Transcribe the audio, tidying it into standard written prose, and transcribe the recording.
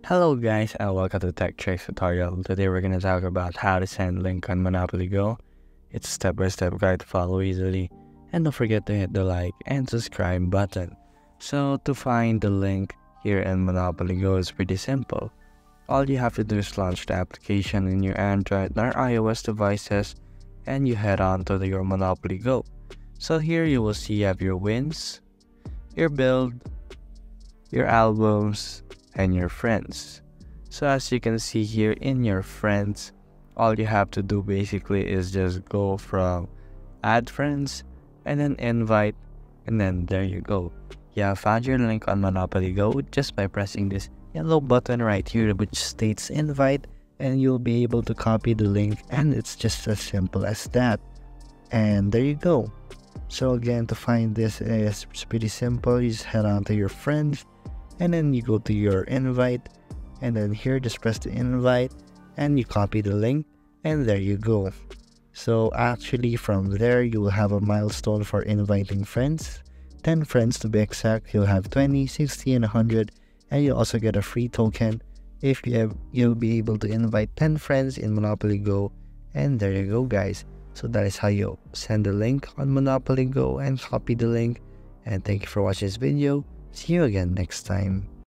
Hello guys and welcome to Tech Tricks tutorial. Today we're going to talk about how to send link on Monopoly Go. It's a step-by-step guide to follow easily. And don't forget to hit the like and subscribe button. So to find the link here in Monopoly Go is pretty simple. All you have to do is launch the application in your Android or iOS devices and you head on to your Monopoly Go. So here you will see you have your wins, your build, your albums, and your friends. So as you can see here in your friends, all you have to do basically is just go from add friends and then invite, and then there you go. You have found your link on Monopoly Go just by pressing this yellow button right here which states invite, and you'll be able to copy the link, and it's just as simple as that. And there you go. So again, to find this is pretty simple. You just head on to your friends and then you go to your invite, and then here just press the invite and you copy the link, and there you go. So actually from there you will have a milestone for inviting friends, 10 friends to be exact. You'll have 20, 60, and 100, and you'll also get a free token if you'll be able to invite 10 friends in Monopoly Go. And there you go guys. So that is how you send the link on Monopoly Go and copy the link. And thank you for watching this video. See you again next time.